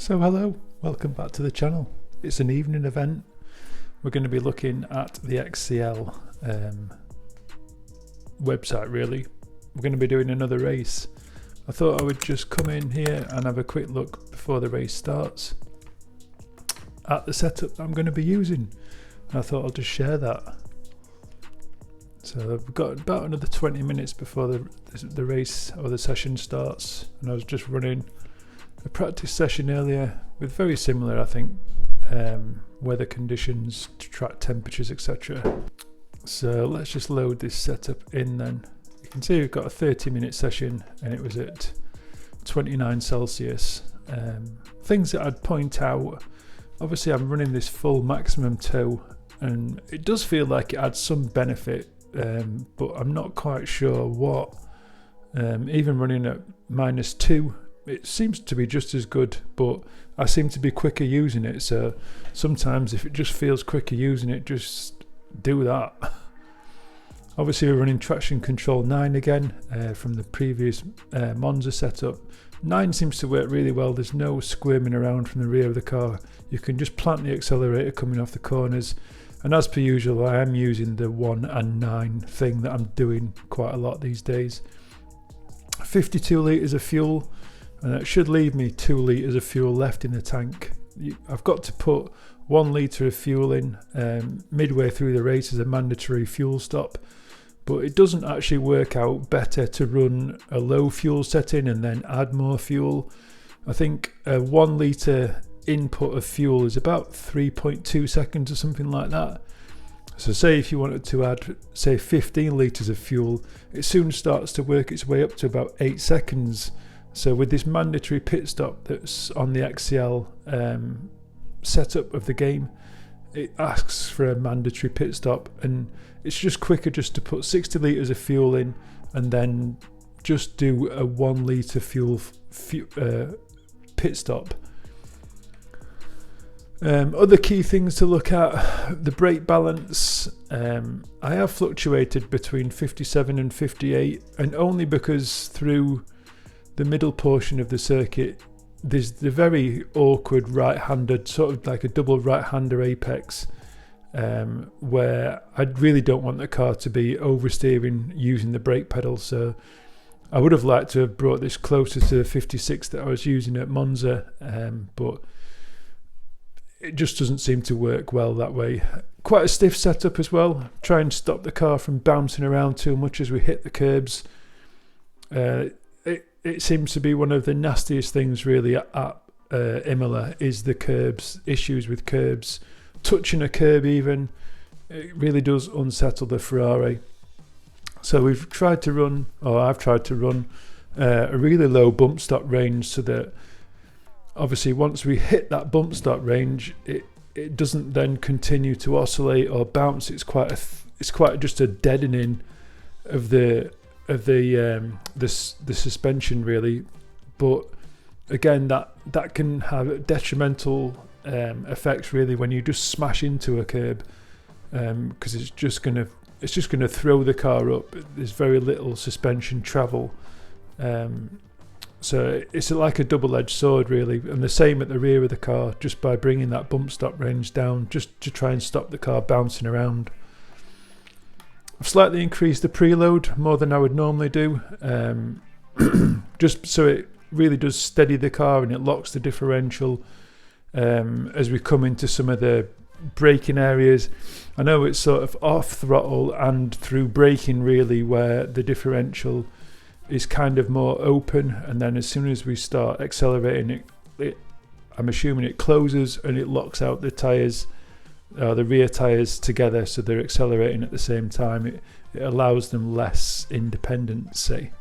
So hello, welcome back to the channel. It's an evening event. We're going to be looking at the XCL website really. We're going to be doing another race. I thought I would just come in here and have a quick look before the race starts at the setup I'm going to be using. And I thought I'll just share that. So we've got about another 20 minutes before the race or the session starts, and I was just running a practice session earlier with very similar, I think, weather conditions to track temperatures, etc. So let's just load this setup in then. You can see we've got a 30-minute session and it was at 29 Celsius. Things that I'd point out, obviously I'm running this full maximum tow and it does feel like it adds some benefit, but I'm not quite sure what. Even running at -2, it seems to be just as good, but I seem to be quicker using it, so sometimes if it just feels quicker using it, just do that. Obviously we're running traction control 9 again, from the previous Monza setup. 9 seems to work really well. There's no squirming around from the rear of the car. You can just plant the accelerator coming off the corners, and as per usual I am using the 1 and 9 thing that I'm doing quite a lot these days. 52 litres of fuel, and that should leave me 2 litres of fuel left in the tank. I've got to put 1 litre of fuel in midway through the race as a mandatory fuel stop, but it doesn't actually work out better to run a low fuel setting and then add more fuel. I think a 1 litre input of fuel is about 3.2 seconds or something like that. So say if you wanted to add, say, 15 litres of fuel, it soon starts to work its way up to about 8 seconds. So with this mandatory pit stop that's on the XCL setup of the game, it asks for a mandatory pit stop, and it's just quicker just to put 60 litres of fuel in and then just do a 1 litre fuel pit stop. Other key things to look at: the brake balance. I have fluctuated between 57 and 58, and only because through the middle portion of the circuit there's the very awkward right-handed, sort of like a double right-hander apex, where I really don't want the car to be oversteering using the brake pedal. So I would have liked to have brought this closer to the 56 that I was using at Monza, but it just doesn't seem to work well that way. Quite a stiff setup as well. Try and stop the car from bouncing around too much as we hit the curbs. It seems to be one of the nastiest things really at Imola is the curbs, issues with curbs. Touching a curb even, it really does unsettle the Ferrari. So we've tried to run, or I've tried to run, a really low bump stop range, so that obviously once we hit that bump stop range, it doesn't then continue to oscillate or bounce. It's quite just a deadening of the suspension really. But again, that can have detrimental effects really when you just smash into a curb, because it's just gonna throw the car up. There's very little suspension travel, so it's like a double-edged sword really. And the same at the rear of the car, just by bringing that bump stop range down just to try and stop the car bouncing around. I've slightly increased the preload more than I would normally do, just so it really does steady the car and it locks the differential as we come into some of the braking areas. I know it's sort of off throttle and through braking really where the differential is kind of more open, and then as soon as we start accelerating I'm assuming it closes and it locks out the tyres, the rear tyres together, so they're accelerating at the same time. It allows them less independency.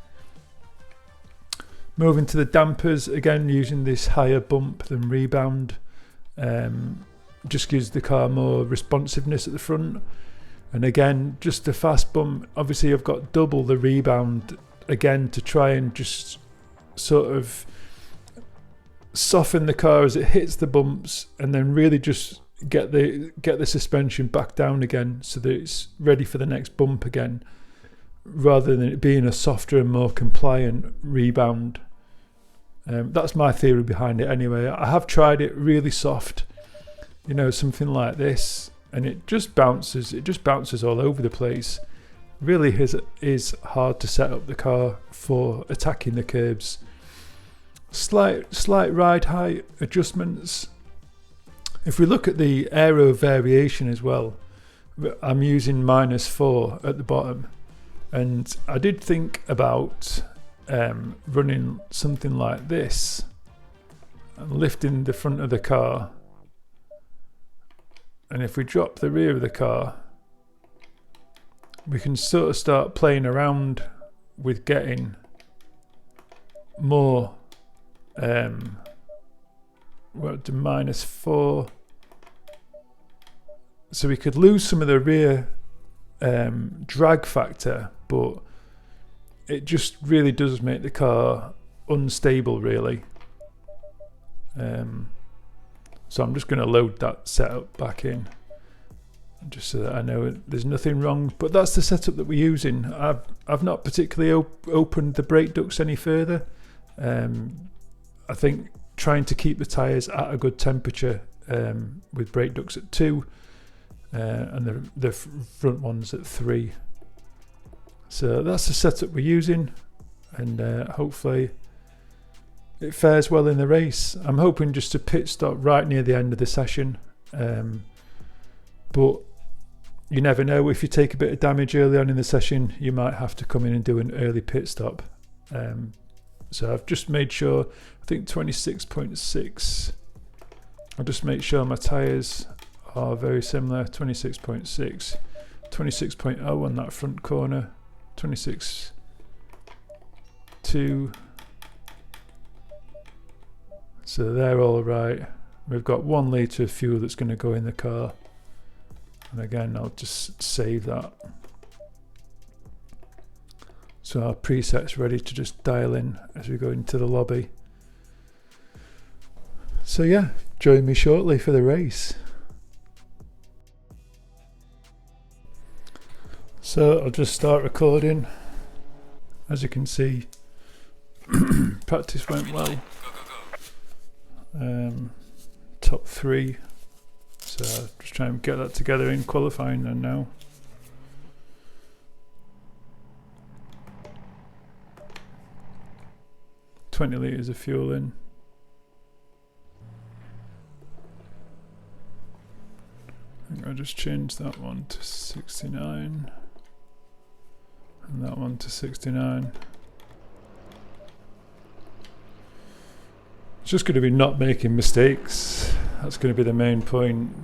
Moving to the dampers, again using this higher bump than rebound, just gives the car more responsiveness at the front. And again, just a fast bump, obviously I've got double the rebound again to try and just sort of soften the car as it hits the bumps, and then really just get the suspension back down again so that it's ready for the next bump again, rather than it being a softer and more compliant rebound. That's my theory behind it anyway. I have tried it really soft, you know, something like this, and it just bounces all over the place. Really is hard to set up the car for attacking the curbs. Slight ride height adjustments. If we look at the aero variation as well, I'm using -4 at the bottom, and I did think about running something like this and lifting the front of the car, and if we drop the rear of the car, we can sort of start playing around with getting more we're up to -4, so we could lose some of the rear drag factor, but it just really does make the car unstable really. So I'm just going to load that setup back in just so that I know there's nothing wrong, but that's the setup that we're using. I've not particularly opened the brake ducts any further. I think trying to keep the tyres at a good temperature with brake ducts at 2 and the front ones at 3. So that's the setup we're using, and hopefully it fares well in the race. I'm hoping just to pit stop right near the end of the session, but you never know. If you take a bit of damage early on in the session, you might have to come in and do an early pit stop. So I've just made sure, I think 26.6, I'll just make sure my tyres are very similar. 26.6, 26.0 on that front corner, 26.2, so they're all right. We've got 1 litre of fuel that's going to go in the car, and again I'll just save that. So our preset's ready to just dial in as we go into the lobby. So yeah, join me shortly for the race. So I'll just start recording. As you can see, practice went well. Top 3. So just try and get that together in qualifying then now. $20 litres of fuel in. I think I'll just change that one to 69 and that one to 69. It's just going to be not making mistakes. That's going to be the main point.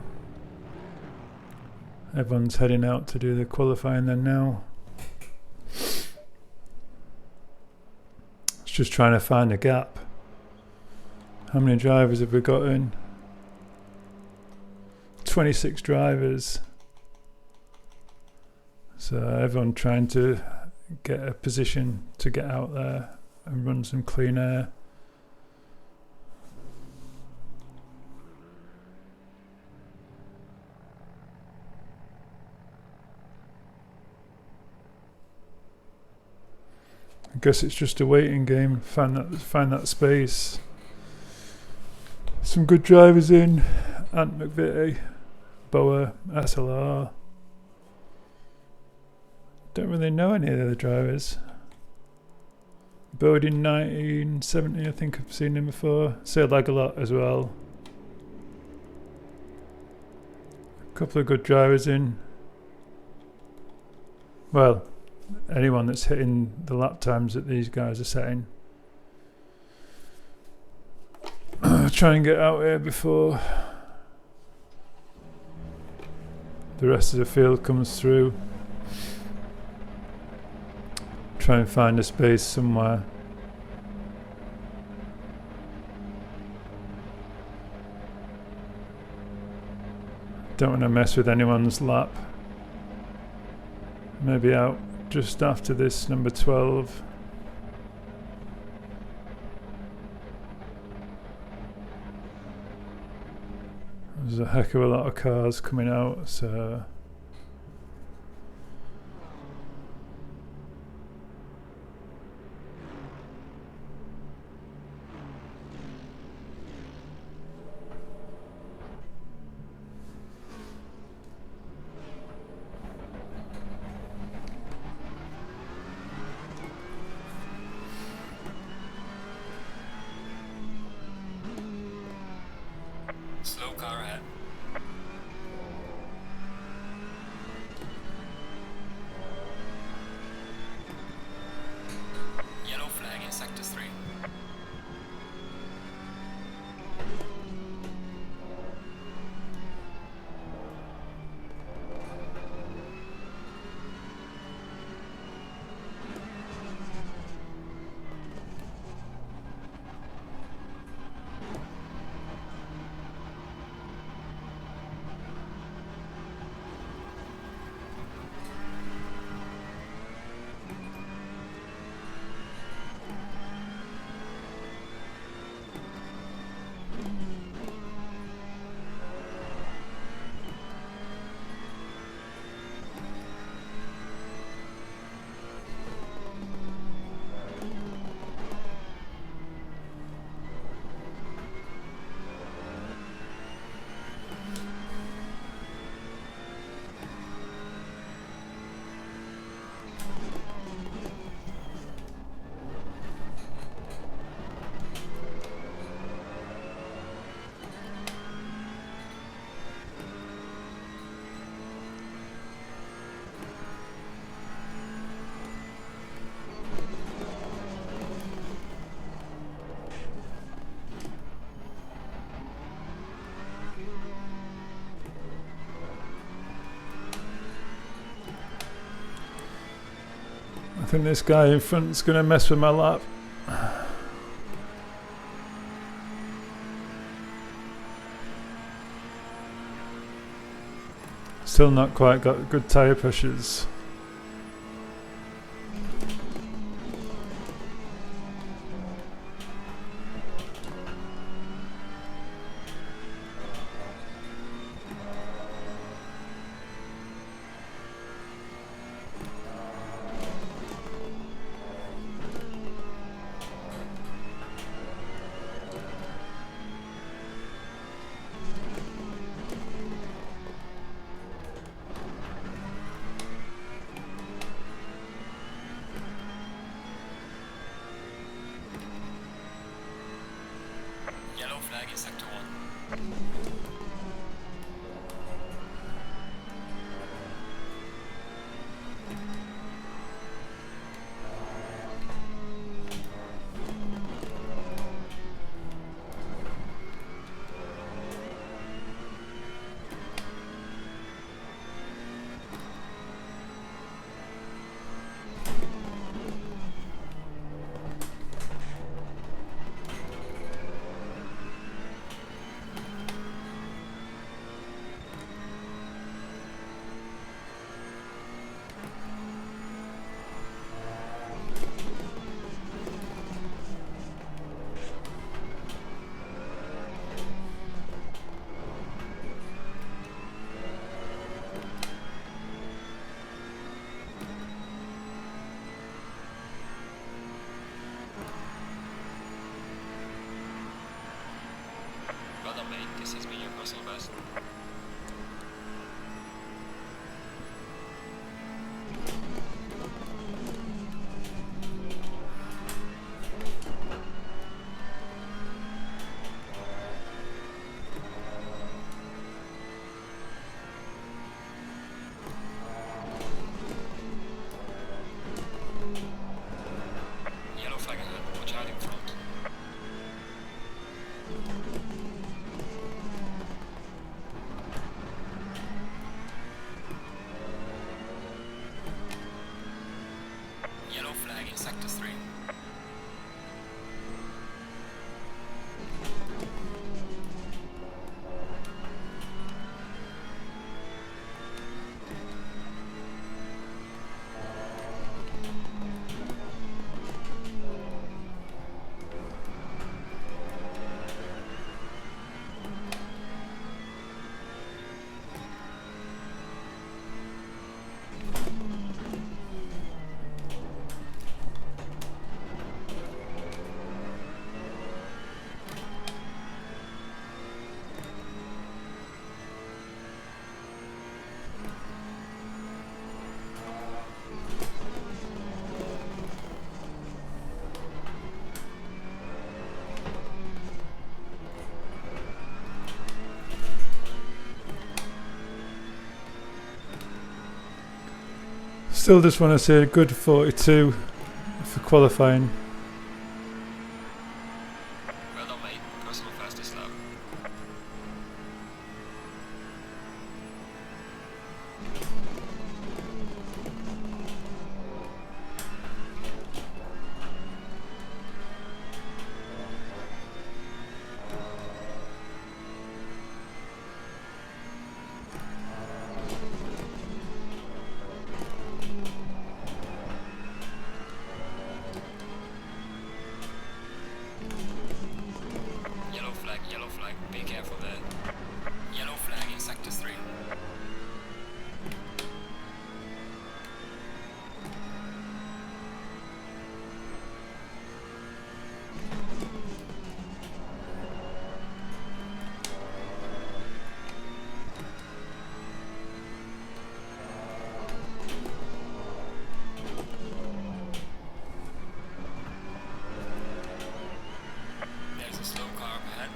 Everyone's heading out to do the qualifying then now. Just trying to find a gap. How many drivers have we got in? 26 drivers. So everyone trying to get a position to get out there and run some clean air. I guess it's just a waiting game. Find that space. Some good drivers in. Ant McVitie, Boa, SLR. Don't really know any of the other drivers. Bodin 1970, I think I've seen him before. Sailed like a lot as well. A couple of good drivers in. Well, anyone that's hitting the lap times that these guys are setting. Try and get out here before the rest of the field comes through. Try and find a space somewhere. Don't want to mess with anyone's lap. Maybe out just after this number 12. There's a heck of a lot of cars coming out, so I think this guy in front's gonna mess with my lap. Still not quite got good tyre pressures. Yellow flag in sector 1. Well done, mate. This has been your personal best. Yellow flag ahead. Watch out in front. Yellow flag in sector 3. Still just want to say a good 42 for qualifying. Well done, mate. Personal fastest lap. Yellow flag. Be careful there. Yellow flag in sector 3. There's a slow car up ahead.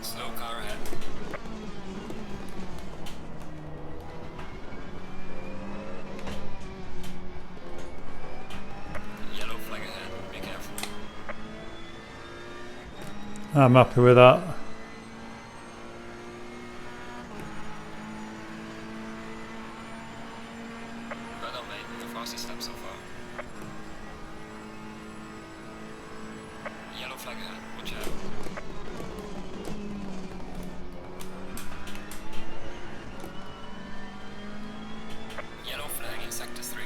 Slow car ahead. I'm happy with that. Well done, mate. The fastest step so far. Yellow flag ahead. Watch out. Yellow flag in sector 3.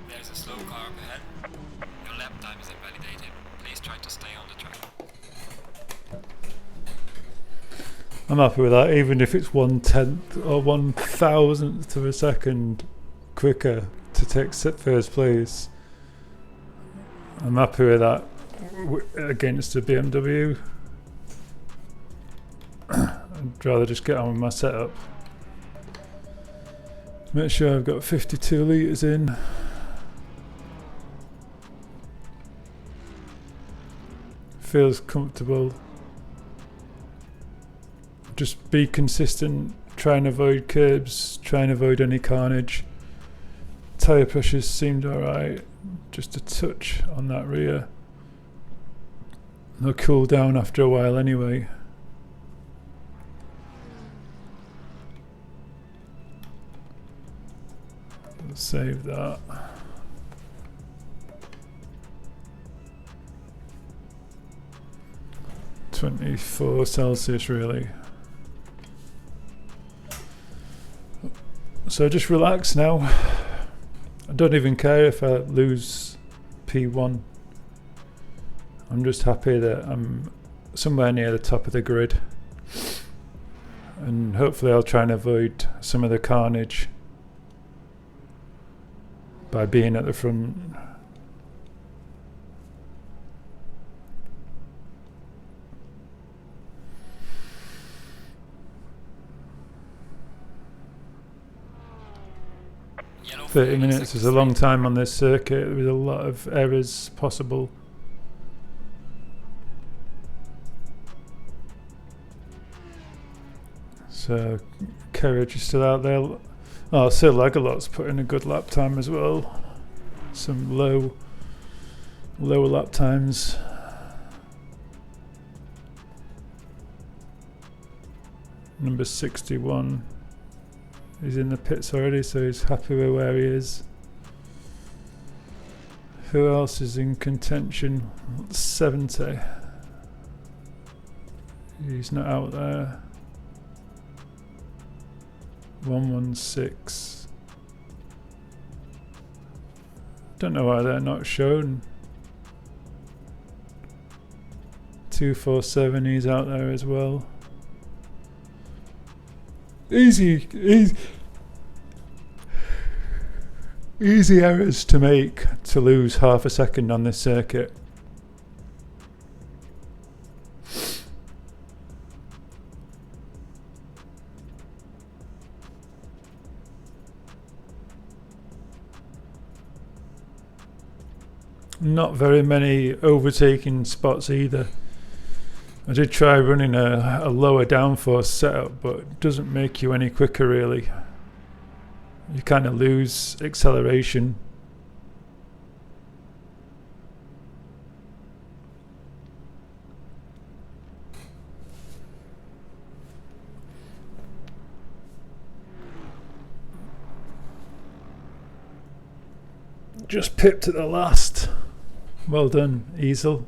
There's a slow car up ahead. Your lap time is invalidated. Please try to stay on the track. I'm happy with that, even if it's 1/10 or 1,000th of a second quicker to take first place. I'm happy with that against the BMW. I'd rather just get on with my setup. Make sure I've got 52 litres in. Feels comfortable. Just be consistent, try and avoid curbs, try and avoid any carnage. Tyre pressures seemed alright, just a touch on that rear. They'll cool down after a while anyway. Let's save that. (24°C) really. So just relax now. I don't even care if I lose P1. I'm just happy that I'm somewhere near the top of the grid. And hopefully I'll try and avoid some of the carnage by being at the front. Yellow 30 flag in minutes sector is a 3. long time on this circuit with a lot of errors possible. So Carriage is still out there. Oh, Sir Lagalot's put in a good lap time as well. Some lower lap times. Number 61. He's in the pits already, so he's happy with where he is. Who else is in contention? 70. He's not out there. 116. Don't know why they're not shown. 247, he's out there as well. Easy errors to make to lose half a second on this circuit. Not very many overtaking spots either. I did try running a lower downforce setup, but it doesn't make you any quicker really. You kind of lose acceleration. Just pipped at the last. Well done, Easel.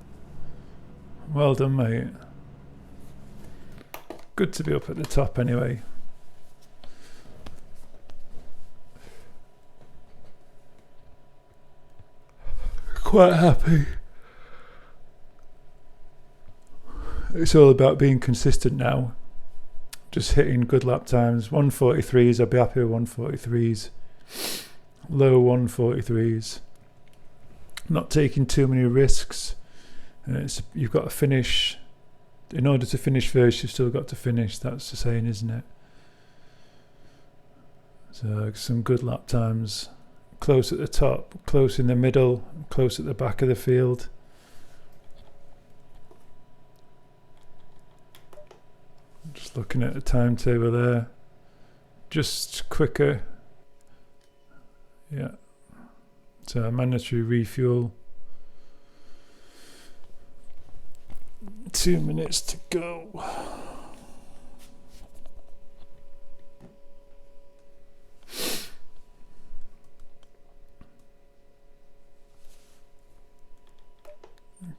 Well done, mate. Good to be up at the top anyway. Quite happy. It's all about being consistent now. Just hitting good lap times. 143s, I'll be happy with 143s. Low 143s. Not taking too many risks. You've got to finish. In order to finish first, you've still got to finish. That's the saying, isn't it? So some good lap times. Close at the top, close in the middle, close at the back of the field. Just looking at the timetable there. Just quicker. Yeah. So mandatory refuel. 2 minutes to go.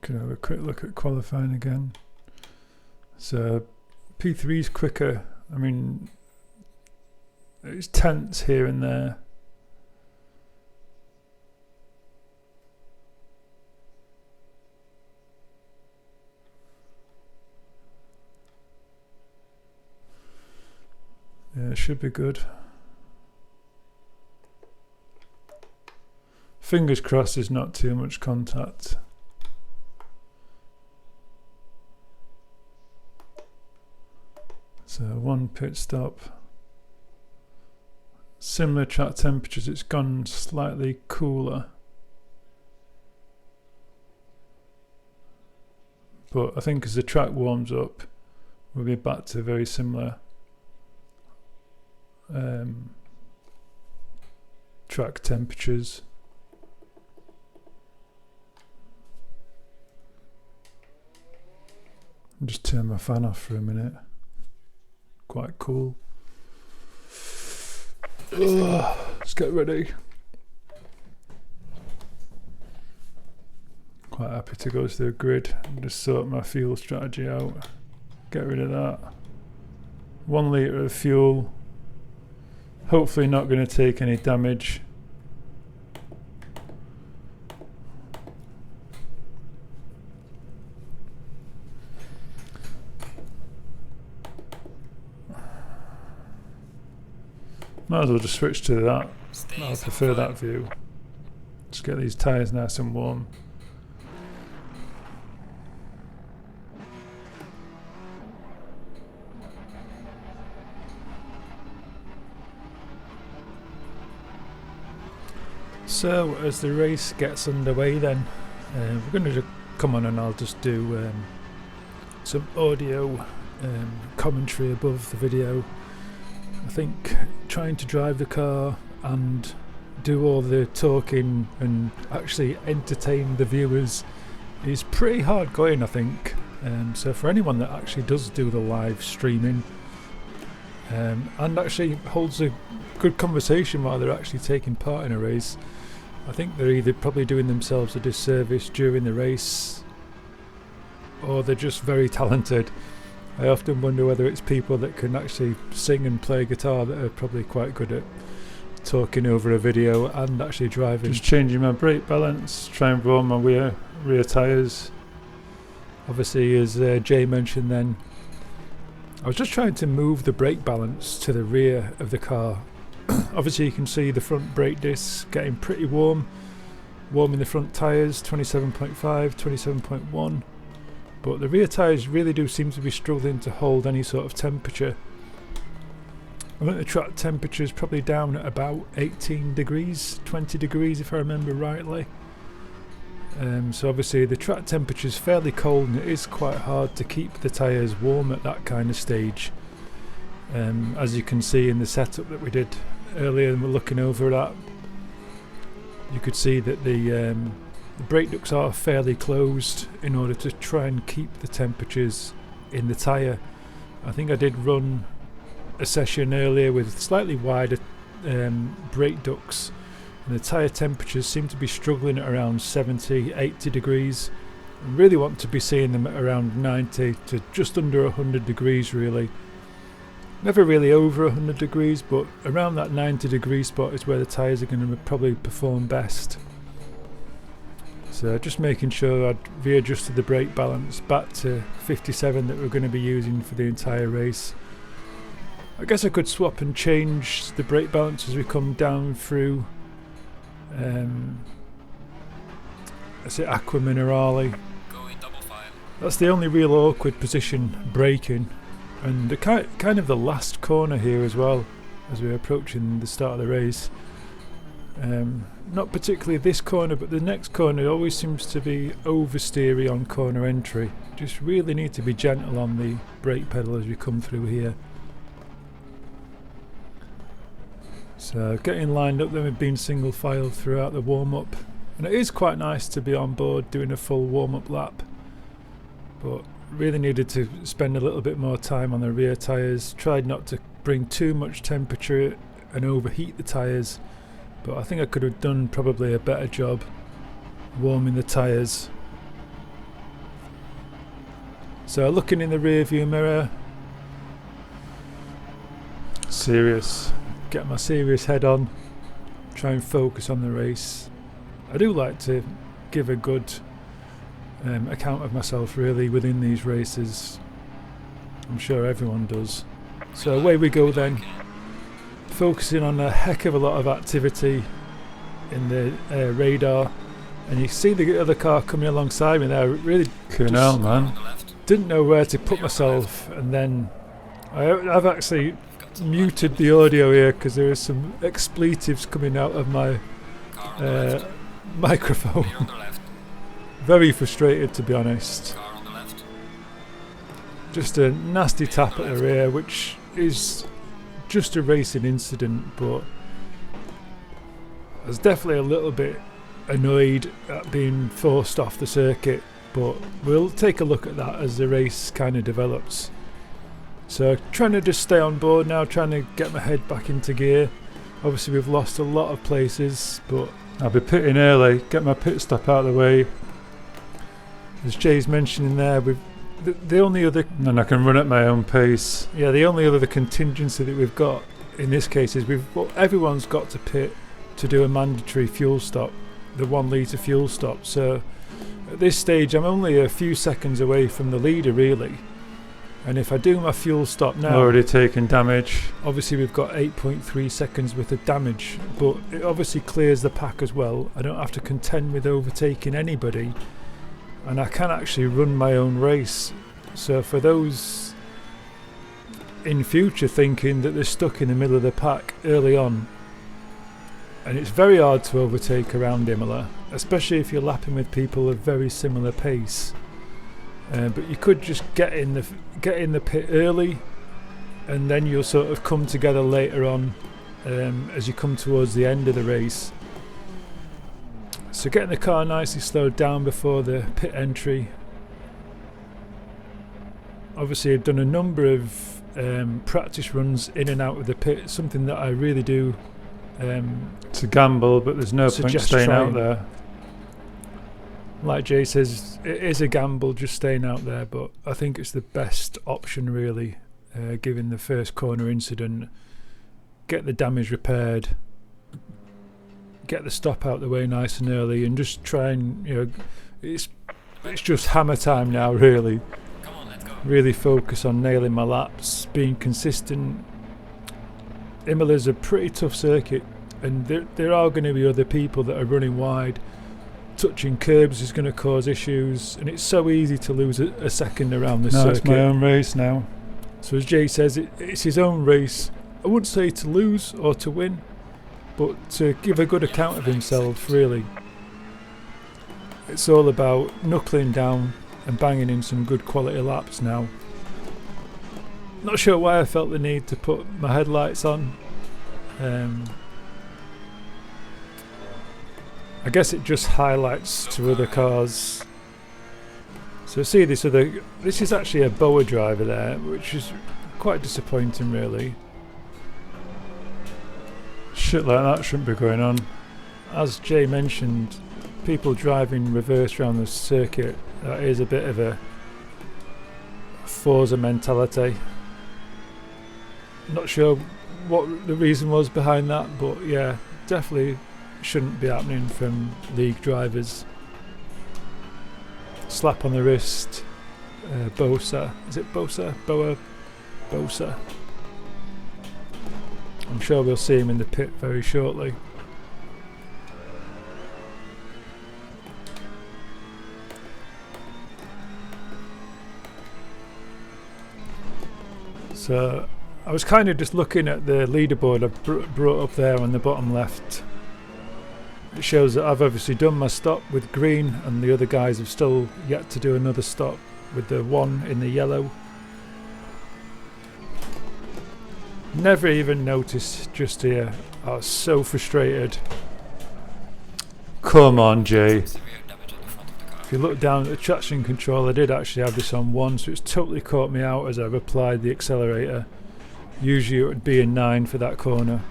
Can have a quick look at qualifying again. So P3 is quicker. I mean, it's tenths here and there. Yeah, it should be good. Fingers crossed there's not too much contact. So one pit stop. Similar track temperatures, it's gone slightly cooler. But I think as the track warms up, we'll be back to very similar track temperatures. I'll just turn my fan off for a minute. Quite cool. Let's get ready. Quite happy to go to the grid and just sort my fuel strategy out. Get rid of that. 1 litre of fuel. Hopefully not going to take any damage. Might as well just switch to that. I prefer that view. Just get these tyres nice and warm. So as the race gets underway then, we're going to come on and I'll just do some audio commentary above the video. I think trying to drive the car and do all the talking and actually entertain the viewers is pretty hard going, I think. So for anyone that actually does do the live streaming and actually holds a good conversation while they're actually taking part in a race, I think they're either probably doing themselves a disservice during the race or they're just very talented. I often wonder whether it's people that can actually sing and play guitar that are probably quite good at talking over a video and actually driving. Just changing my brake balance, try and roll my rear tyres. Obviously, as Jay mentioned then, I was just trying to move the brake balance to the rear of the car. Obviously you can see the front brake discs getting pretty warm. Warm in the front tyres, 27.5, 27.1. But the rear tyres really do seem to be struggling to hold any sort of temperature. I think the track temperature is probably down at about 18 degrees, 20 degrees if I remember rightly. So obviously the track temperature is fairly cold and it is quite hard to keep the tyres warm at that kind of stage. As you can see in the setup that we did earlier and we're looking over at, you could see that the brake ducts are fairly closed in order to try and keep the temperatures in the tyre. I think I did run a session earlier with slightly wider brake ducts and the tyre temperatures seem to be struggling at around 70-80 degrees. I really want to be seeing them at around 90 to just under 100 degrees really. Never really over 100 degrees, but around that 90 degree spot is where the tyres are going to probably perform best. So just making sure I'd readjusted the brake balance back to 57 that we're going to be using for the entire race. I guess I could swap and change the brake balance as we come down through is it Aqua Minerale. That's the only real awkward position braking. And the kind of the last corner here as well, as we're approaching the start of the race. Not particularly this corner, but the next corner always seems to be oversteery on corner entry. Just really need to be gentle on the brake pedal as we come through here. So getting lined up, then we've been single file throughout the warm-up, and it is quite nice to be on board doing a full warm-up lap, but really needed to spend a little bit more time on the rear tyres. Tried not to bring too much temperature and overheat the tyres, but I think I could have done probably a better job warming the tyres. So looking in the rear view mirror, get my serious head on, try and focus on the race. I do like to give a good account of myself really within these races. I'm sure everyone does. So away we go then, focusing on a heck of a lot of activity in the radar, and you see the other car coming alongside me there. Really didn't know where to put myself, and then I've actually muted the audio here because there is some expletives coming out of my microphone. Very frustrated, to be honest. Just a nasty tap at the rear, which is just a racing incident, but I was definitely a little bit annoyed at being forced off the circuit, but we'll take a look at that as the race kind of develops. So trying to just stay on board now, trying to get my head back into gear. Obviously we've lost a lot of places, but I'll be pitting early, get my pit stop out of the way. As Jay's mentioning there, the only other... And I can run at my own pace. Yeah, the only other contingency that we've got in this case is everyone's got to pit to do a mandatory fuel stop, the 1 litre fuel stop. So at this stage I'm only a few seconds away from the leader really. And if I do my fuel stop now... Already taken damage. Obviously we've got 8.3 seconds worth of damage, but it obviously clears the pack as well. I don't have to contend with overtaking anybody, and I can actually run my own race. So for those in future thinking that they're stuck in the middle of the pack early on, and it's very hard to overtake around Imola, especially if you're lapping with people of very similar pace. But you could just get in the pit early, and then you'll sort of come together later on as you come towards the end of the race. So getting the car nicely slowed down before the pit entry. Obviously I've done a number of practice runs in and out of the pit, something that I really do. It's a gamble, but there's no point staying out there. Like Jay says, it is a gamble just staying out there, but I think it's the best option really, given the first corner incident. Get the damage repaired, get the stop out the way nice and early, and just try and, it's just hammer time now really. Come on, let's go. Really focus on nailing my laps, being consistent. Imola's a pretty tough circuit, and there are going to be other people that are running wide. Touching curbs is going to cause issues, and it's so easy to lose a second around this circuit. It's my own race now. So as Jay says, it's his own race. I wouldn't say to lose or to win, but to give a good account of himself really. It's all about knuckling down and banging in some good quality laps now. Not sure why I felt the need to put my headlights on. I guess it just highlights to other cars. So see this is actually a Boa driver there, which is quite disappointing really. Shit like that shouldn't be going on. As Jay mentioned, people driving reverse around the circuit, that is a bit of a Forza mentality. Not sure what the reason was behind that, but yeah, definitely shouldn't be happening from league drivers. Slap on the wrist, Bosa. Is it Bosa? Bosa. I'm sure we'll see him in the pit very shortly. So I was kind of just looking at the leaderboard I've brought up there on the bottom left. It shows that I've obviously done my stop with green, and the other guys have still yet to do another stop with the one in the yellow. Never even noticed just here. I was so frustrated. Come on, Jay. Severe damage on the front of the car. If you look down at the traction control, I did actually have this on 1, so it's totally caught me out as I've applied the accelerator. Usually it would be a 9 for that corner.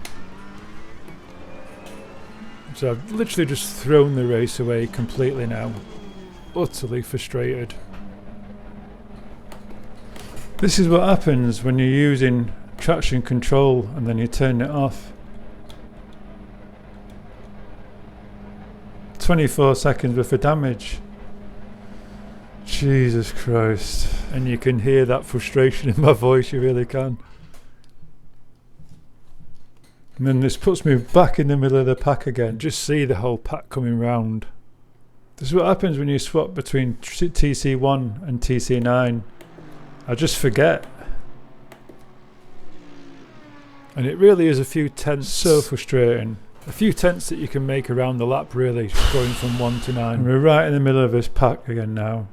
So I've literally just thrown the race away completely now. Utterly frustrated. This is what happens when you're using traction control and then you turn it off. 24 seconds worth of damage. Jesus Christ. And you can hear that frustration in my voice, you really can. And then this puts me back in the middle of the pack again. Just see the whole pack coming round. This is what happens when you swap between TC1 and TC9. I just forget. And it really is a few tenths. So frustrating. A few tenths that you can make around the lap, really, going from 1 to 9. And we're right in the middle of this pack again now.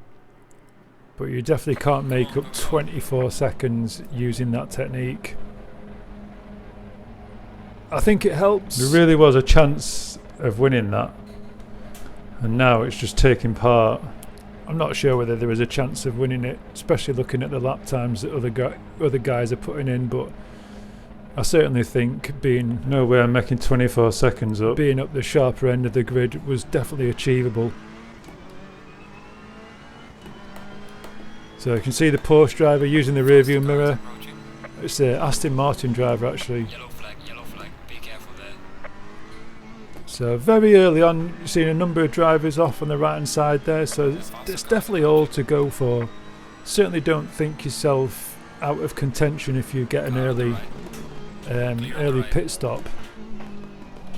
But you definitely can't make up 24 seconds using that technique. I think it helps. There really was a chance of winning that, and now it's just taking part. I'm not sure whether there is a chance of winning it, especially looking at the lap times that other guys are putting in, but I certainly think being nowhere making 24 seconds up, being up the sharper end of the grid was definitely achievable. So you can see the Porsche driver using the rear view mirror. It's the Aston Martin driver actually. Yellow flag, be careful there. So very early on, you've seen a number of drivers off on the right hand side there, so it's definitely all to go for. Certainly don't think yourself out of contention if you get an early pit stop.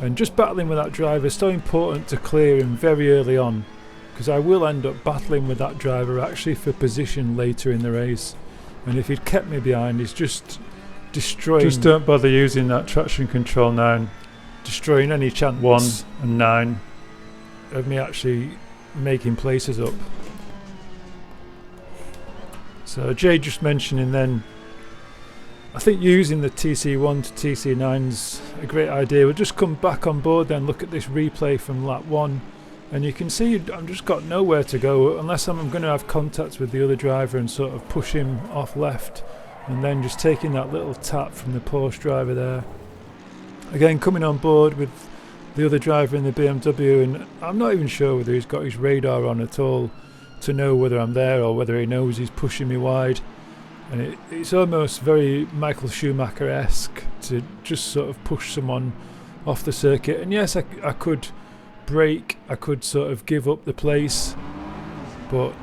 And just battling with that driver is so important to clear him very early on, because I will end up battling with that driver actually for position later in the race. And if he'd kept me behind, he's just destroying. Just don't bother using that traction control 9. Destroying any chance 1 and 9 of me actually making places up. So Jay just mentioning then, I think using the TC1 to TC9's a great idea. We'll just come back on board then, look at this replay from lap 1, and you can see I've just got nowhere to go unless I'm going to have contact with the other driver and sort of push him off left, and then just taking that little tap from the Porsche driver there. Again, coming on board with the other driver in the BMW, and I'm not even sure whether he's got his radar on at all to know whether I'm there or whether he knows he's pushing me wide. And it's almost very Michael Schumacher-esque to just sort of push someone off the circuit. And yes, I could brake, I could sort of give up the place, but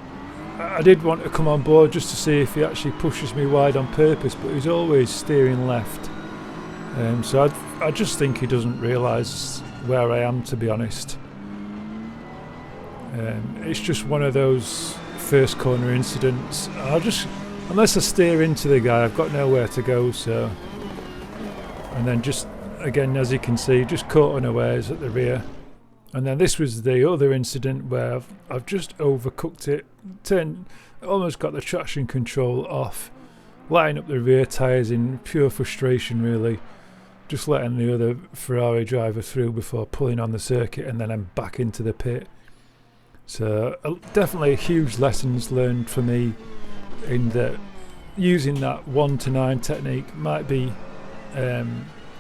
I did want to come on board just to see if he actually pushes me wide on purpose, but he's always steering left. So I just think he doesn't realise where I am, to be honest. It's just one of those first corner incidents. Unless I steer into the guy, I've got nowhere to go. So, and then just again, as you can see, just caught unawares at the rear. And then this was the other incident where I've just overcooked it, almost got the traction control off, lighting up the rear tyres in pure frustration really, just letting the other Ferrari driver through before pulling on the circuit, and then I'm back into the pit. So definitely huge lessons learned for me in that using that 1 to 9 technique might be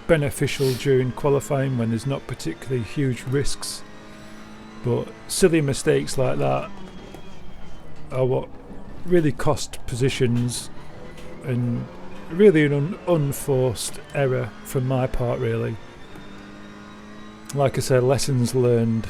beneficial during qualifying when there's not particularly huge risks, but silly mistakes like that are what really cost positions, and really an unforced error from my part really. Like I said, lessons learned.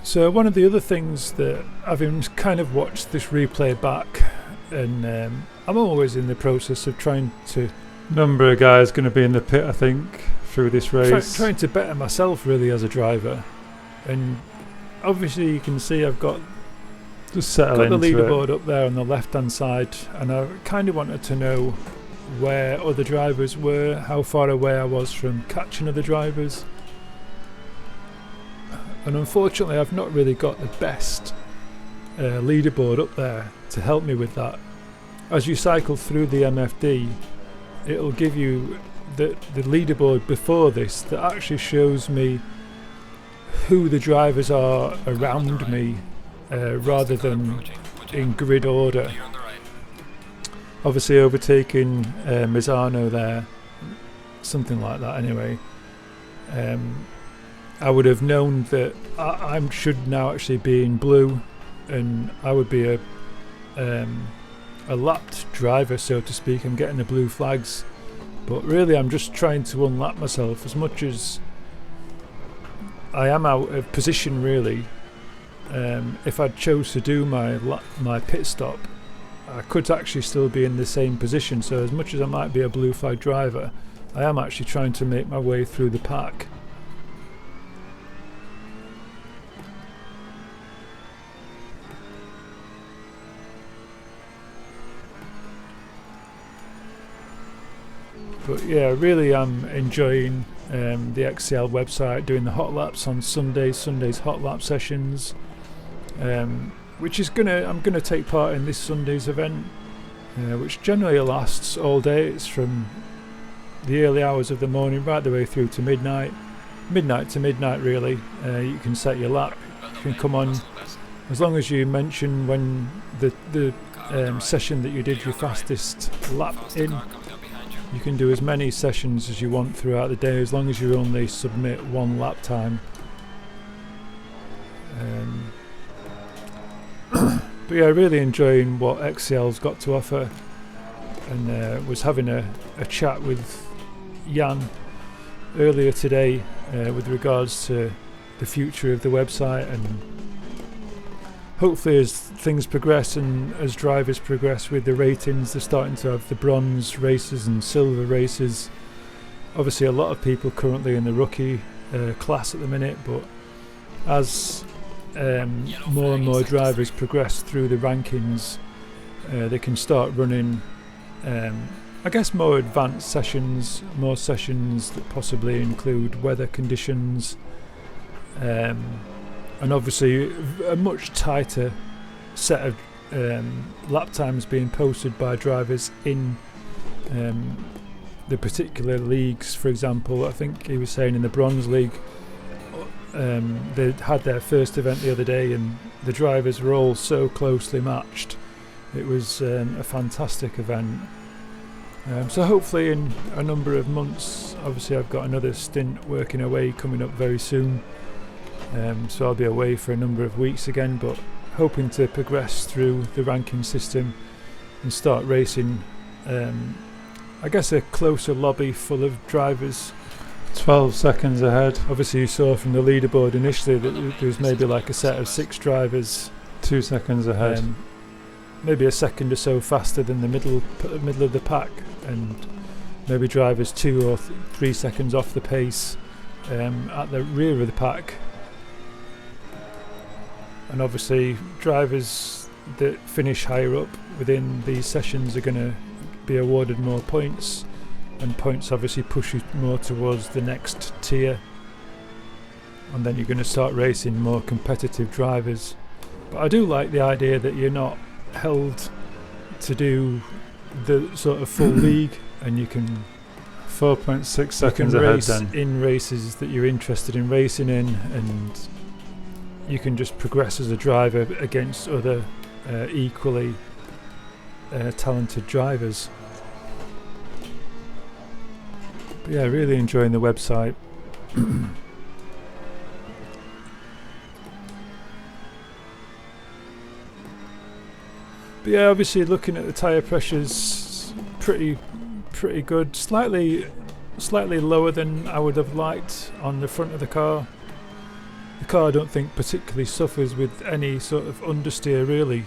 So one of the other things that having kind of watched this replay back, and I'm always in the process of trying to... Number of guys going to be in the pit, I think, through this race. Trying to better myself really as a driver. And obviously you can see I've got Just settle got the into it. leaderboard up there on the left hand side, and I kind of wanted to know where other drivers were, how far away I was from catching other drivers. And unfortunately I've not really got the best leaderboard up there to help me with that. As you cycle through the MFD, it'll give you the leaderboard before this that actually shows me who the drivers are around me, rather than in grid order. Obviously overtaking Misano there, something like that anyway. I would have known that I should now actually be in blue, and I would be a lapped driver, so to speak. I'm getting the blue flags, but really I'm just trying to unlap myself as much as I am out of position really. If I chose to do my pit stop, I could actually still be in the same position, so as much as I might be a blue flag driver, I am actually trying to make my way through the pack. But yeah, really I'm enjoying the XCL website, doing the hot laps on Sundays hot lap sessions, which is I'm gonna take part in this Sunday's event, which generally lasts all day. It's from the early hours of the morning right the way through to midnight to midnight really. You can set your lap, you can come on as long as you mention when the session that you did your fastest lap in. You can do as many sessions as you want throughout the day, as long as you only submit one lap time. But yeah, really enjoying what XCL's got to offer, and was having a chat with Jan earlier today with regards to the future of the website, and hopefully as things progress and as drivers progress with the ratings, they're starting to have the bronze races and silver races. Obviously a lot of people currently in the rookie class at the minute, but as more and more drivers progress through the rankings, they can start running I guess more advanced sessions, more sessions that possibly include weather conditions, and obviously a much tighter set of lap times being posted by drivers in the particular leagues. For example, I think he was saying in the Bronze League, they had their first event the other day and the drivers were all so closely matched. It was a fantastic event. So hopefully in a number of months, obviously I've got another stint working away coming up very soon. So I'll be away for a number of weeks again, but hoping to progress through the ranking system and start racing I guess a closer lobby full of drivers. 12 seconds ahead. Obviously you saw from the leaderboard initially that there was maybe like a set of 6 drivers 2 seconds ahead, maybe a second or so faster than the middle of the pack, and maybe drivers 2 or 3 seconds off the pace at the rear of the pack. And obviously drivers that finish higher up within these sessions are going to be awarded more points, and points obviously push you more towards the next tier, and then you're going to start racing more competitive drivers. But I do like the idea that you're not held to do the sort of full league, and you can 4.6 seconds ahead race then. in races that you're interested in racing in, and you can just progress as a driver against other equally talented drivers. But yeah, really enjoying the website. But yeah, obviously looking at the tyre pressures, pretty good. Slightly lower than I would have liked on the front of the car. The car I don't think particularly suffers with any sort of understeer really.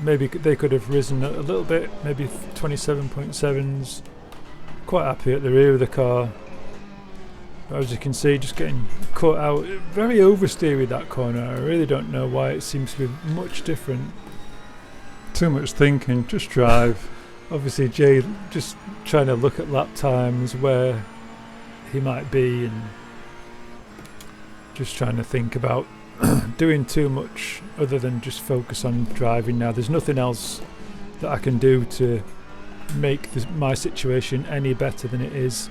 Maybe they could have risen a little bit, maybe 27.7s. Quite happy at the rear of the car. But as you can see, just getting caught out. Very oversteery that corner. I really don't know why it seems to be much different. Too much thinking, just drive. Obviously Jay just trying to look at lap times, where he might be, and just trying to think about doing too much other than just focus on driving now. There's nothing else that I can do to make my situation any better than it is,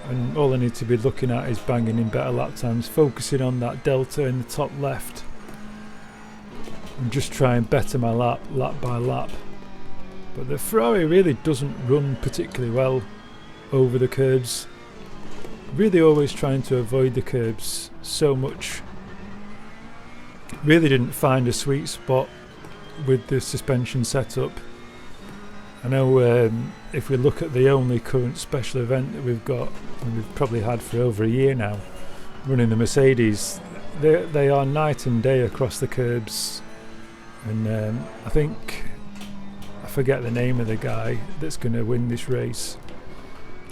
and all I need to be looking at is banging in better lap times, focusing on that delta in the top left, and just try and better my lap by lap. But the Ferrari really doesn't run particularly well over the curbs. Really always trying to avoid the curbs so much. Really didn't find a sweet spot with the suspension setup. I know if we look at the only current special event that we've got, and we've probably had for over a year now, running the Mercedes, they are night and day across the curbs. And I think, I forget the name of the guy that's going to win this race,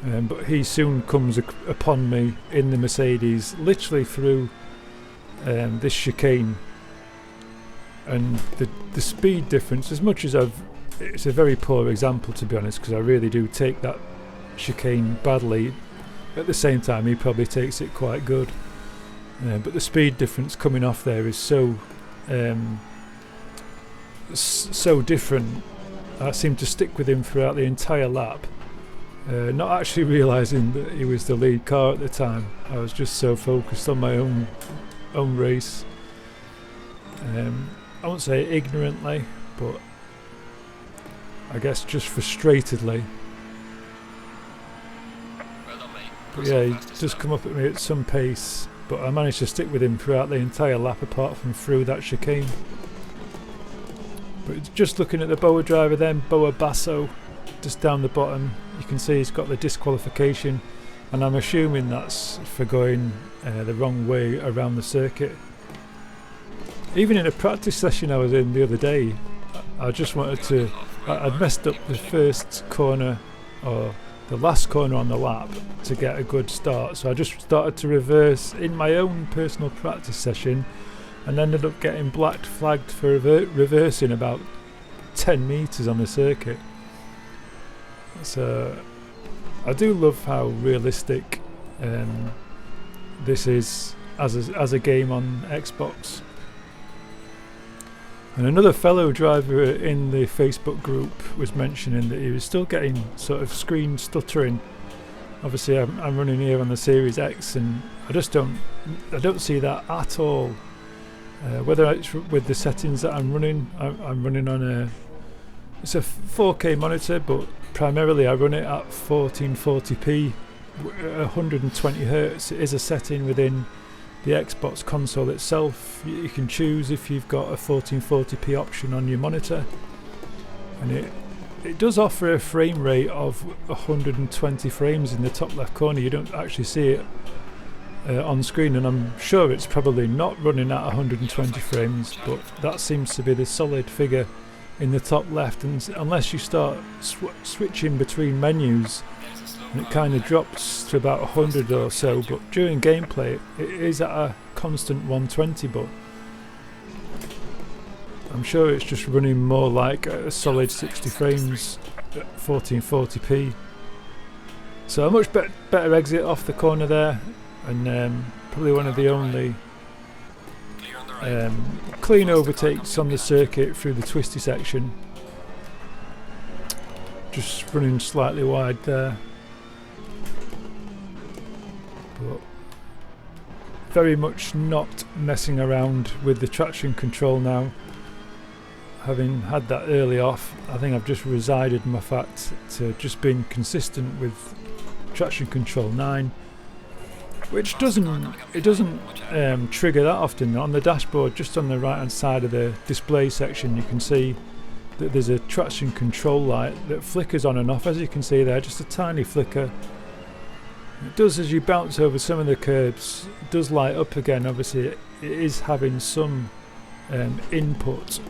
but he soon comes upon me in the Mercedes, literally through this chicane. And the speed difference, as much as it's a very poor example to be honest, because I really do take that chicane badly, at the same time he probably takes it quite good, but the speed difference coming off there is so different. I seemed to stick with him throughout the entire lap, not actually realising that he was the lead car at the time. I was just so focused on my own race. I won't say ignorantly, but I guess just frustratedly. Well done, mate. But yeah, he does come up at me at some pace, but I managed to stick with him throughout the entire lap apart from through that chicane. But just looking at the Boa driver then, Boa Basso, just down the bottom, you can see he's got the disqualification, and I'm assuming that's for going the wrong way around the circuit. Even in a practice session I was in the other day, I just wanted to, I'd messed up the first corner, or the last corner on the lap, to get a good start, so I just started to reverse in my own personal practice session, and ended up getting black flagged for reversing about 10 metres on the circuit. So I do love how realistic this is as a game on Xbox. And another fellow driver in the Facebook group was mentioning that he was still getting sort of screen stuttering. Obviously I'm running here on the Series X, and I don't see that at all. Whether it's with the settings that I'm running on it's a 4K monitor, but primarily I run it at 1440p, 120 Hz. It is a setting within the Xbox console itself. You can choose if you've got a 1440p option on your monitor, and it does offer a frame rate of 120 frames in the top left corner. You don't actually see it on screen, and I'm sure it's probably not running at 120 frames, but that seems to be the solid figure in the top left, and unless you start switching between menus, and it kind of drops to about 100 or so, but during gameplay it is at a constant 120, but I'm sure it's just running more like a solid 60 frames at 1440p. So a much better exit off the corner there, and probably one of the only clean overtakes on the circuit through the twisty section. Just running slightly wide there, but very much not messing around with the traction control now. Having had that early off, I think I've just resided my fact to just being consistent with traction control 9, which doesn't trigger that often. On the dashboard, just on the right hand side of the display section, you can see that there's a traction control light that flickers on and off, as you can see there, just a tiny flicker. It does, as you bounce over some of the curbs, it does light up again. Obviously it is having some input.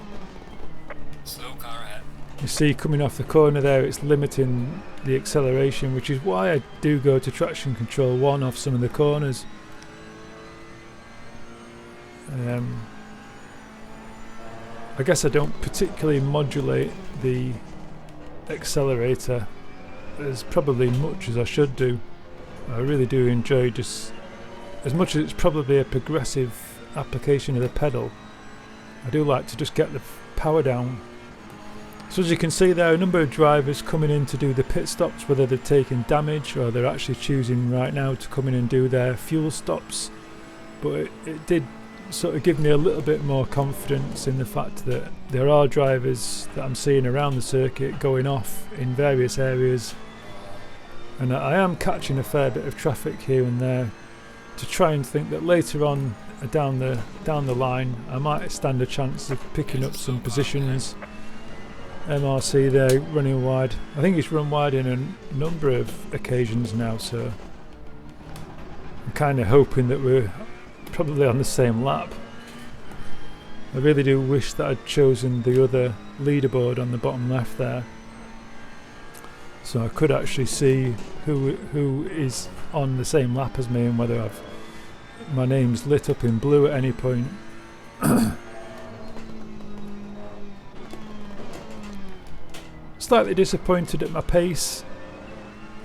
Slow car ahead. You see coming off the corner there, it's limiting the acceleration, which is why I do go to traction control 1 off some of the corners. I guess I don't particularly modulate the accelerator as probably much as I should do. I really do enjoy, just as much as it's probably a progressive application of the pedal, I do like to just get the power down. So as you can see there, a number of drivers coming in to do the pit stops, whether they're taking damage or they're actually choosing right now to come in and do their fuel stops. But it did sort of give me a little bit more confidence in the fact that there are drivers that I'm seeing around the circuit going off in various areas, and I am catching a fair bit of traffic here and there, to try and think that later on down the line I might stand a chance of picking up some positions. MRC there running wide. I think he's run wide in a number of occasions now, so I'm kind of hoping that we're probably on the same lap. I really do wish that I'd chosen the other leaderboard on the bottom left there, so I could actually see who is on the same lap as me and whether my name's lit up in blue at any point. Slightly disappointed at my pace.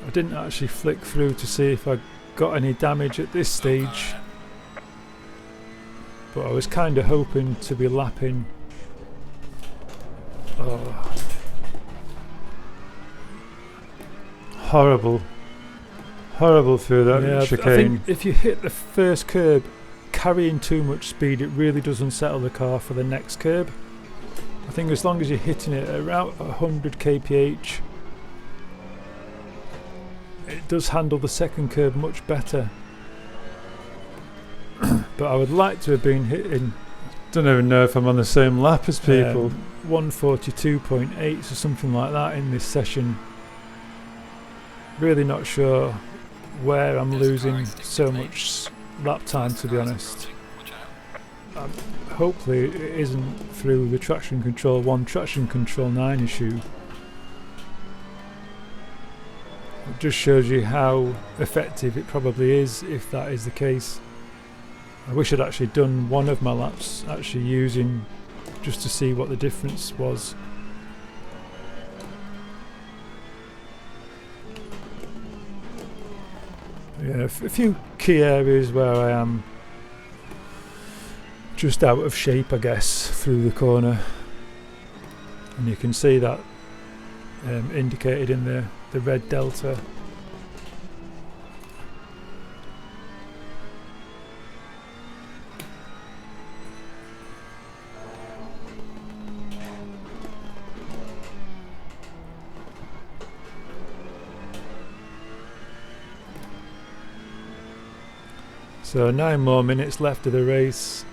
I didn't actually flick through to see if I got any damage at this stage, but I was kind of hoping to be lapping. Oh. Horrible through that chicane. I think if you hit the first curb carrying too much speed, it really does unsettle the car for the next curb. I think as long as you're hitting it around 100 kph, it does handle the second curb much better. But I would like to have been hitting, don't even know if I'm on the same lap as people, 142.8 or something like that in this session. Really not sure where I'm losing so much lap time, to be honest. Hopefully it isn't through the traction control 1, traction control 9 issue. It just shows you how effective it probably is if that is the case. I wish I'd actually done one of my laps actually using, just to see what the difference was. Yeah, a few key areas where I am just out of shape, I guess, through the corner, and you can see that indicated in the red delta. So 9 more minutes left of the race.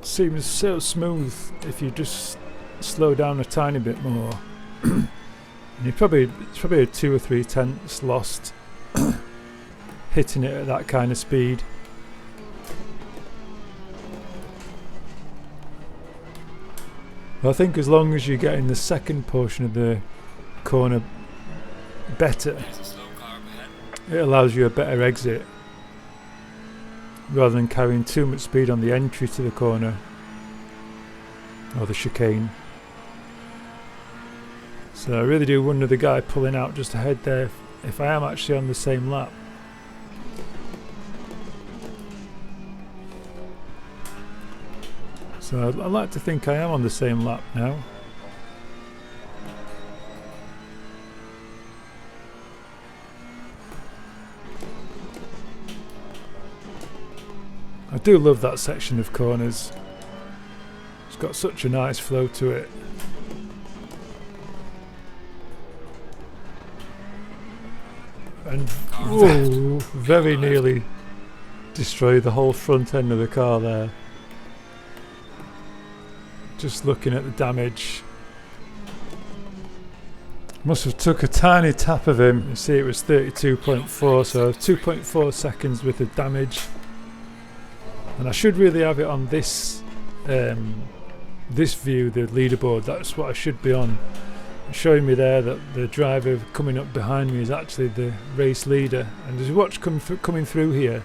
Seems so smooth if you just slow down a tiny bit more. And it's probably a 2 or 3 tenths lost hitting it at that kind of speed. Well, I think as long as you're getting the second portion of the corner better, it allows you a better exit rather than carrying too much speed on the entry to the corner or the chicane. So I really do wonder, the guy pulling out just ahead there, if I am actually on the same lap. So I'd like to think I am on the same lap now. I do love that section of corners. It's got such a nice flow to it. And whoa, very nearly destroyed the whole front end of the car there. Just looking at the damage. Must have took a tiny tap of him. You see it was 32.4, so 2.4 seconds worth of damage. And I should really have it on this this view, the leaderboard, that's what I should be on. It's showing me there that the driver coming up behind me is actually the race leader. And as you watch coming through here,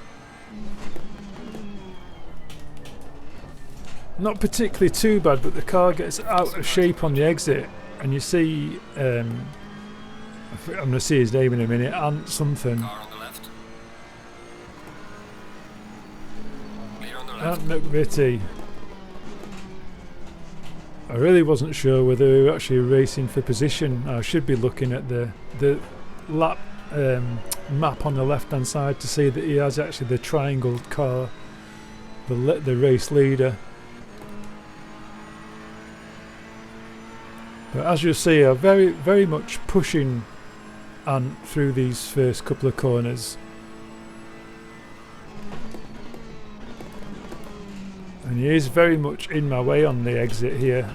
not particularly too bad, but the car gets out of shape on the exit, and you see, I'm going to see his name in a minute, Ant something. Car on the left. Clear on the left. Ant McVitie. I really wasn't sure whether we were actually racing for position. I should be looking at the lap map on the left hand side to see that he has actually the triangled car, the race leader. But as you'll see, I'm very much pushing Ant through these first couple of corners. And he is very much in my way on the exit here.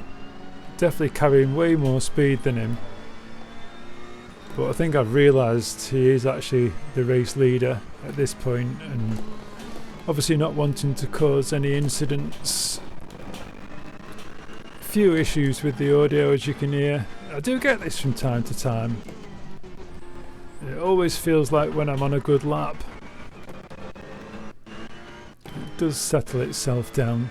Definitely carrying way more speed than him. But I think I've realised he is actually the race leader at this point, and obviously not wanting to cause any incidents. Few issues with the audio, as you can hear. I do get this from time to time. It always feels like when I'm on a good lap, it does settle itself down.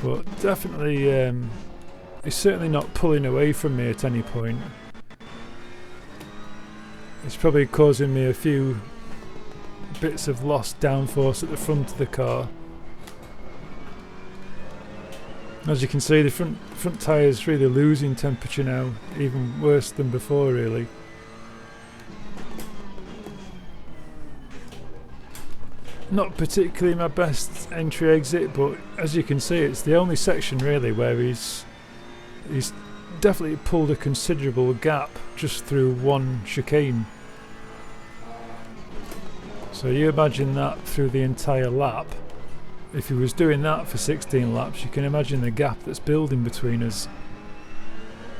But definitely, he's certainly not pulling away from me at any point. It's probably causing me a few bits of lost downforce at the front of the car. As you can see, the front tyre is really losing temperature now, even worse than before really. Not particularly my best entry exit, but as you can see, it's the only section really where he's definitely pulled a considerable gap just through one chicane. So you imagine that through the entire lap. If he was doing that for 16 laps, you can imagine the gap that's building between us.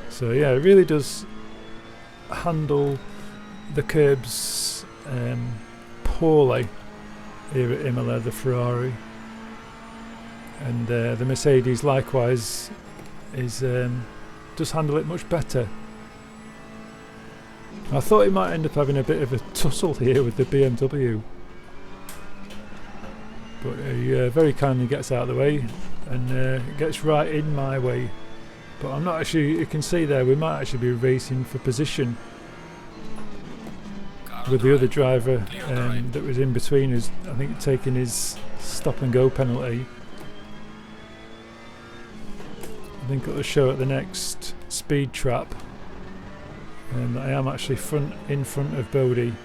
So yeah, it really does handle the curbs poorly here at Imola, the Ferrari. And the Mercedes likewise does handle it much better. I thought he might end up having a bit of a tussle here with the BMW, but he very kindly gets out of the way and gets right in my way. But I'm not actually, you can see there, we might actually be racing for position with the other driver that was in between us, I think taking his stop and go penalty. I think it'll show at the next speed trap. And I am actually in front of Bodie.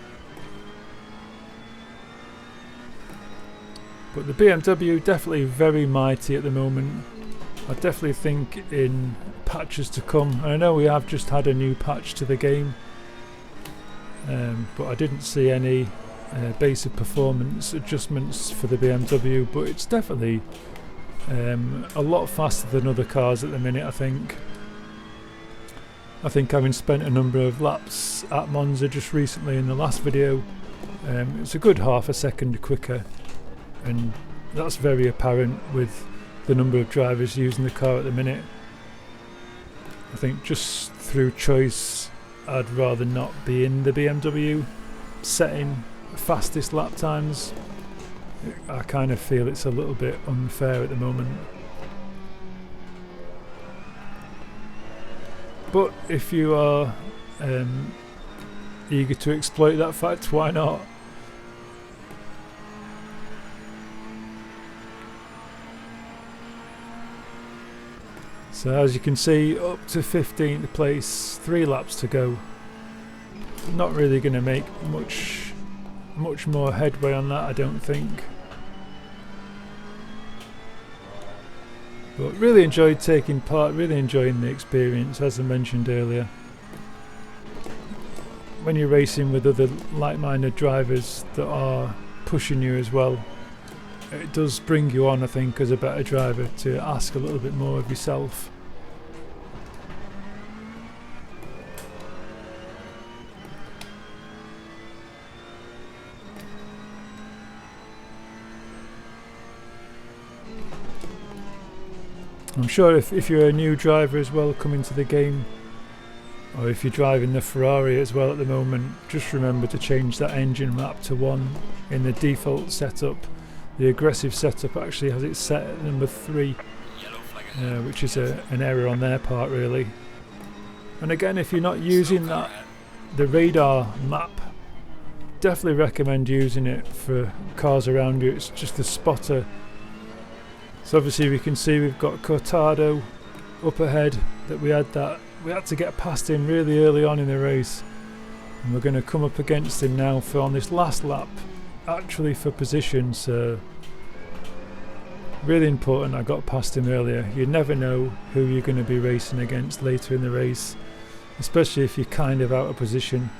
But the BMW definitely very mighty at the moment. I definitely think in patches to come. I know we have just had a new patch to the game, but I didn't see any basic performance adjustments for the BMW. But it's definitely a lot faster than other cars at the minute, I think. I think having spent a number of laps at Monza just recently in the last video, it's a good half a second quicker, and that's very apparent with the number of drivers using the car at the minute. I think just through choice, I'd rather not be in the BMW setting fastest lap times. I kind of feel it's a little bit unfair at the moment. But if you are eager to exploit that fact, why not? So as you can see, up to 15th place, 3 laps to go. Not really going to make much more headway on that, I don't think. But really enjoyed taking part, really enjoying the experience, as I mentioned earlier. When you're racing with other like-minded drivers that are pushing you as well, it does bring you on, I think, as a better driver to ask a little bit more of yourself. I'm sure if you're a new driver as well coming to the game, or if you're driving the Ferrari as well at the moment, just remember to change that engine map to 1 in the default setup. The aggressive setup actually has it set at number 3, which is an error on their part really. And again, if you're not using the radar map, definitely recommend using it for cars around you. It's just the spotter. So obviously we can see we've got Cortado up ahead, that we had to get past him really early on in the race, and we're going to come up against him now on this last lap, actually for position. So really important I got past him earlier. You never know who you're going to be racing against later in the race, especially if you're kind of out of position.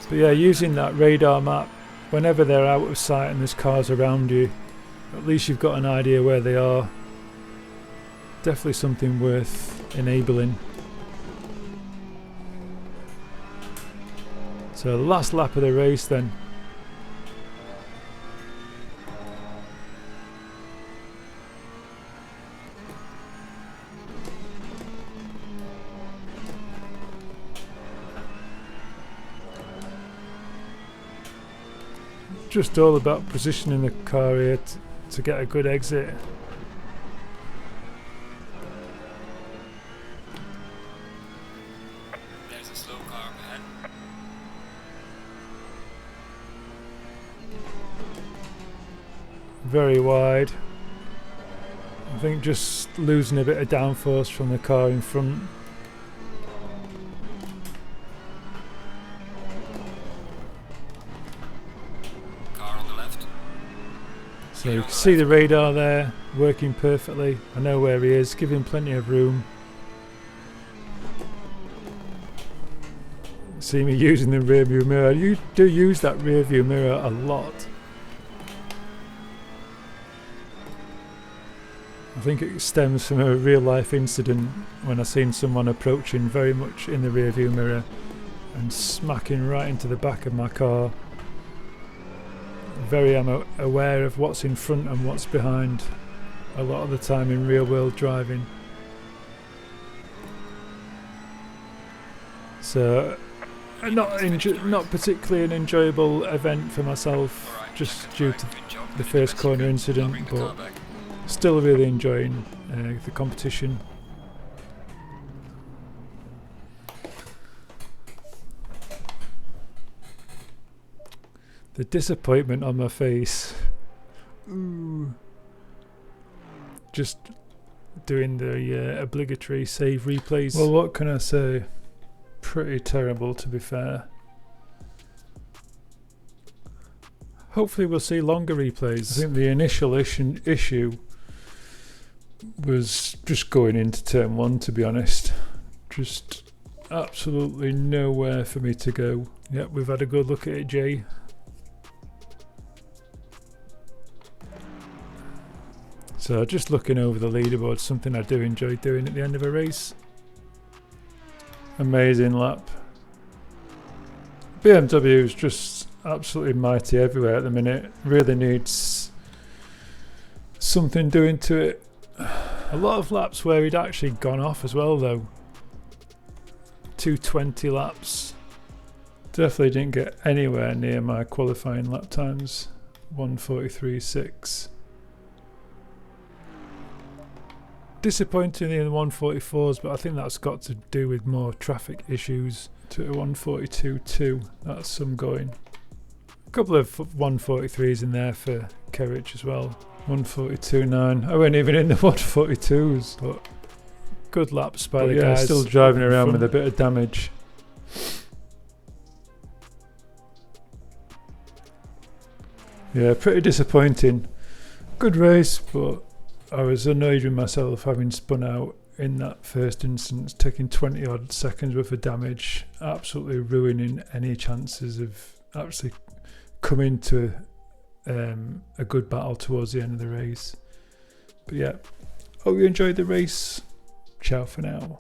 But yeah, using that radar map whenever they're out of sight and there's cars around you, at least you've got an idea where they are. Definitely something worth enabling. So the last lap of the race then. Just all about positioning the car here to get a good exit. There's a slow car ahead. Very wide. I think just losing a bit of downforce from the car in front. So you can see the radar there working perfectly. I know where he is, give him plenty of room. See me using the rear view mirror. You do use that rear view mirror a lot. I think it stems from a real life incident when I seen someone approaching very much in the rear view mirror and smacking right into the back of my car. Very aware of what's in front and what's behind a lot of the time in real world driving. So not particularly an enjoyable event for myself, just due to the first corner incident, but still really enjoying the competition. The disappointment on my face. Ooh. Just doing the obligatory save replays. Well, what can I say? Pretty terrible, to be fair. Hopefully we'll see longer replays. I think the initial issue was just going into turn 1, to be honest. Just absolutely nowhere for me to go. Yep, we've had a good look at it, Jay. So just looking over the leaderboard, something I do enjoy doing at the end of a race. Amazing lap. BMW is just absolutely mighty everywhere at the minute. Really needs something doing to it. A lot of laps where he'd actually gone off as well though. 220 laps. Definitely didn't get anywhere near my qualifying lap times. 1:43.6. Disappointing in the 144s, but I think that's got to do with more traffic issues. To a 142.2, that's some going. A couple of 143s in there for Kerridge as well. 142.9. I weren't even in the 142s, but good laps by the guys. Still driving around with a bit of damage. Yeah, pretty disappointing. Good race, but I was annoyed with myself having spun out in that first instance, taking 20 odd seconds worth of damage, absolutely ruining any chances of actually coming to a good battle towards the end of the race. But yeah, hope you enjoyed the race. Ciao for now.